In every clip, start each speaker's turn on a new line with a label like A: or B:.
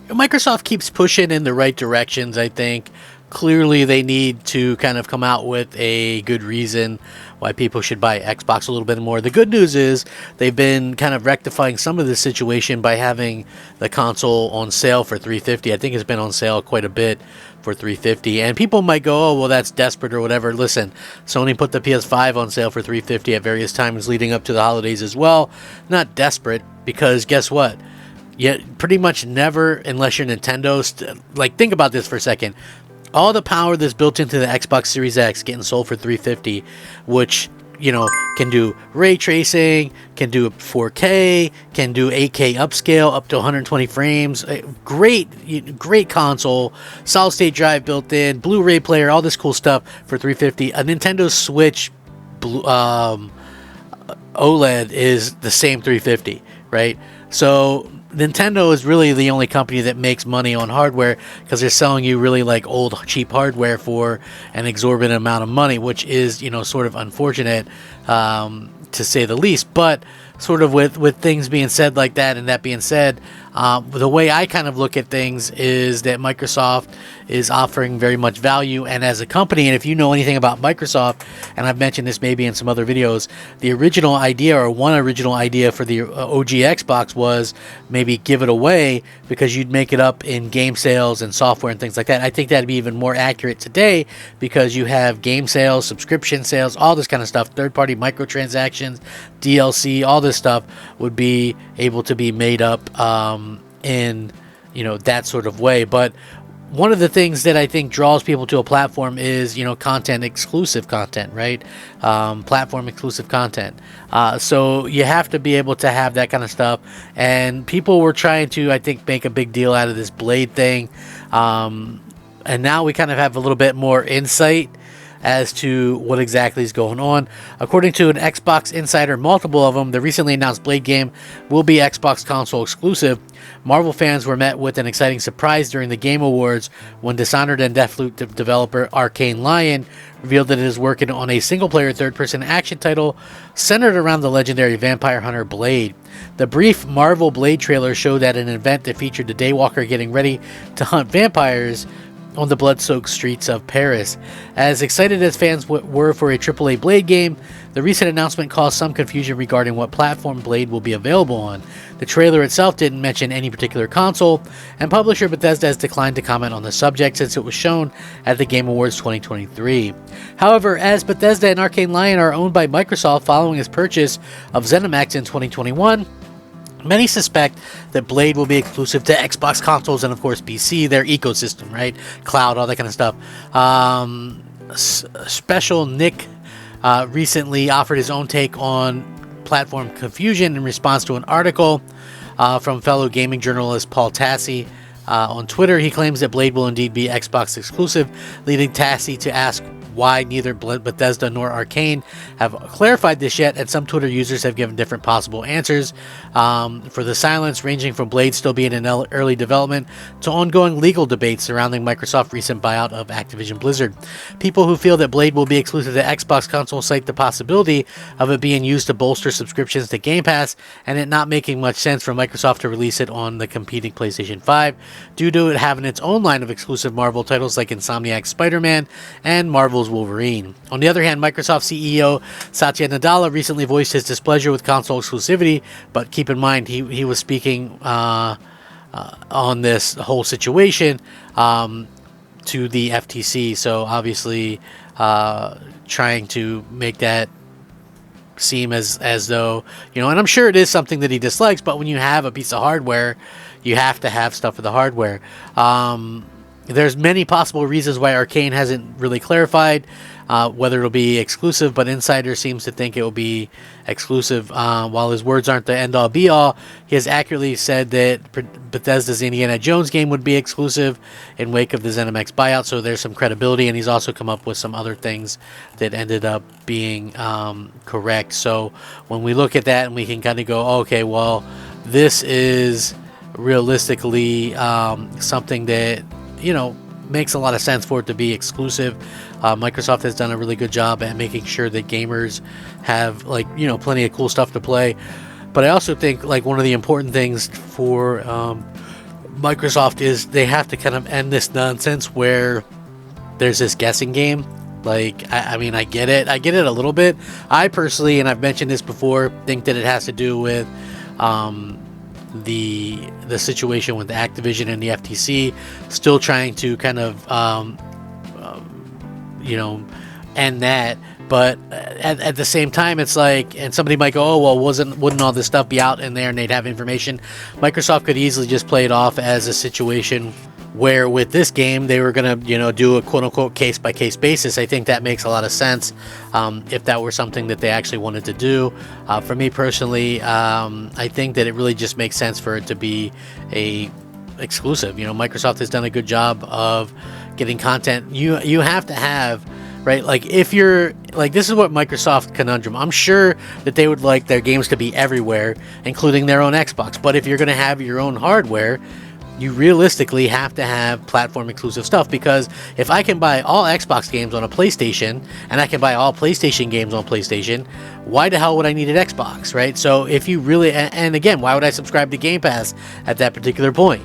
A: Microsoft keeps pushing in the right directions, I think. Clearly, they need to kind of come out with a good reason why people should buy Xbox a little bit more. The good news is they've been kind of rectifying some of this situation by having the console on sale for $350. I think it's been on sale quite a bit for $350. And people might go, oh, well, that's desperate or whatever. Listen, Sony put the PS5 on sale for $350 at various times leading up to the holidays as well. Not desperate, because guess what? Yet pretty much never, unless you're Nintendo, think about this for a second. All the power that's built into the Xbox Series X getting sold for $350, which, can do ray tracing, can do 4K, can do 8K upscale up to 120 frames. Great console, solid state drive built in, Blu-ray player, all this cool stuff for $350. A Nintendo Switch OLED is the same $350, right? So Nintendo is really the only company that makes money on hardware, because they're selling you really old cheap hardware for an exorbitant amount of money, which is sort of unfortunate, to say the least. But sort of with things being said like that, and that being said, the way I kind of look at things is that Microsoft is offering very much value, and as a company, and if you know anything about Microsoft, and I've mentioned this maybe in some other videos, the original idea, or one original idea for the OG Xbox, was maybe give it away because you'd make it up in game sales and software and things like that. I think that'd be even more accurate today, because you have game sales, subscription sales, all this kind of stuff, third-party microtransactions, DLC, all this stuff would be able to be made up in that sort of way. But one of the things that I think draws people to a platform is content, exclusive content, right? Platform exclusive content. So you have to be able to have that kind of stuff. And people were trying to, I think, make a big deal out of this Blade thing. And now we kind of have a little bit more insight as to what exactly is going on. According to an Xbox insider, multiple of them, the recently announced Blade game will be Xbox console exclusive. Marvel fans were met with an exciting surprise during the Game Awards when Dishonored and Deathloop developer Arcane Lion revealed that it is working on a single-player third-person action title centered around the legendary vampire hunter Blade. The brief Marvel Blade trailer showed at an event that featured the Daywalker getting ready to hunt vampires on the blood-soaked streets of Paris. As excited as fans were for a AAA Blade game, the recent announcement caused some confusion regarding what platform Blade will be available on. The trailer itself didn't mention any particular console, and publisher Bethesda has declined to comment on the subject since it was shown at the Game Awards 2023. However, as Bethesda and Arcane Lion are owned by Microsoft following its purchase of ZeniMax in 2021, many suspect that Blade will be exclusive to Xbox consoles and, of course, PC, their ecosystem, right? Cloud, all that kind of stuff. Special Nick recently offered his own take on platform confusion in response to an article from fellow gaming journalist Paul Tassi. On Twitter, he claims that Blade will indeed be Xbox exclusive, leading Tassi to ask why neither Bethesda nor Arcane have clarified this yet, and some Twitter users have given different possible answers for the silence, ranging from Blade still being in early development to ongoing legal debates surrounding Microsoft's recent buyout of Activision Blizzard. People who feel that Blade will be exclusive to Xbox console cite the possibility of it being used to bolster subscriptions to Game Pass, and it not making much sense for Microsoft to release it on the competing PlayStation 5, due to it having its own line of exclusive Marvel titles like Insomniac's Spider-Man and Marvel's Wolverine. On the other hand, Microsoft CEO Satya Nadella recently voiced his displeasure with console exclusivity, but keep in mind he was speaking on this whole situation to the FTC, so obviously trying to make that seem as though, and I'm sure it is something that he dislikes, but when you have a piece of hardware, you have to have stuff for the hardware. There's many possible reasons why Arcane hasn't really clarified whether it'll be exclusive, but Insider seems to think it will be exclusive. While his words aren't the end-all be-all, he has accurately said that Bethesda's Indiana Jones game would be exclusive in wake of the ZeniMax buyout, so there's some credibility, and he's also come up with some other things that ended up being correct. So when we look at that, and we can kind of go, okay, well, this is realistically something that makes a lot of sense for it to be exclusive. Microsoft has done a really good job at making sure that gamers have plenty of cool stuff to play. But I also think one of the important things for Microsoft is, they have to kind of end this nonsense where there's this guessing game. Like, I mean, I get it a little bit. I personally, and I've mentioned this before, think that it has to do with the situation with Activision and the FTC still trying to kind of end that. But at the same time, it's like, and somebody might go, oh, well, wouldn't all this stuff be out in there and they'd have information? Microsoft could easily just play it off as a situation where with this game, they were going to, do a quote-unquote case-by-case basis. I think that makes a lot of sense if that were something that they actually wanted to do. For me personally, I think that it really just makes sense for it to be a exclusive. Microsoft has done a good job of getting content. You have to have, right? Like, if you're like, this is what Microsoft conundrum. I'm sure that they would like their games to be everywhere, including their own Xbox. But if you're going to have your own hardware, you realistically have to have platform exclusive stuff, because if I can buy all Xbox games on a PlayStation and I can buy all PlayStation games on PlayStation, why the hell would I need an Xbox, right? So if you really, and again, why would I subscribe to Game Pass at that particular point?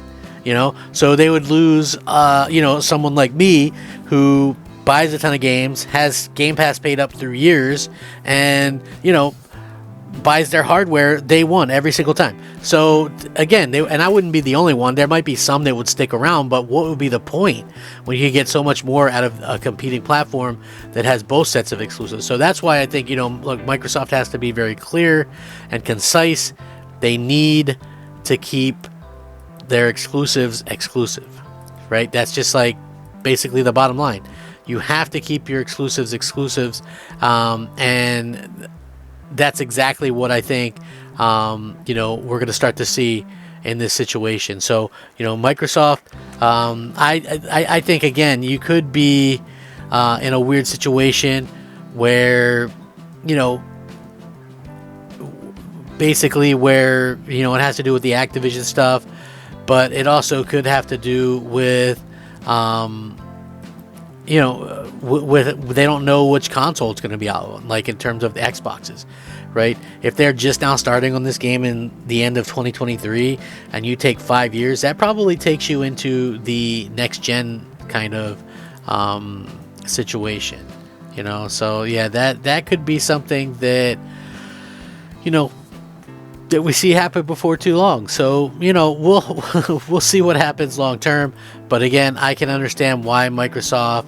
A: So they would lose, someone like me who buys a ton of games, has Game Pass paid up through years, and, buys their hardware day one every single time. So again, and I wouldn't be the only one. There might be some that would stick around, but what would be the point when you get so much more out of a competing platform that has both sets of exclusives? So that's why I think, look, Microsoft has to be very clear and concise. They need to keep their exclusives exclusive, right? That's just like basically the bottom line. You have to keep your exclusives exclusives, and that's exactly what I think, we're going to start to see in this situation. So, Microsoft, I think, again, you could be in a weird situation where, basically where, it has to do with the Activision stuff, but it also could have to do with, they don't know which console it's going to be out on, like in terms of the Xboxes, right? If they're just now starting on this game in the end of 2023 and you take 5 years, that probably takes you into the next gen kind of situation, so yeah, that could be something that, that we see happen before too long. So, we'll see what happens long term. But again, I can understand why Microsoft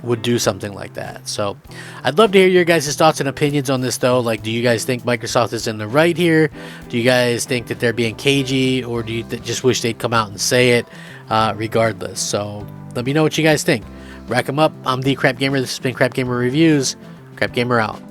A: would do something like that. So I'd love to hear your guys' thoughts and opinions on this, though. Like, do you guys think Microsoft is in the right here? Do you guys think that they're being cagey, or do you just wish they'd come out and say it regardless? So let me know what you guys think. Rack 'em up. I'm the Crap Gamer. This has been Crap Gamer Reviews. Crap Gamer out.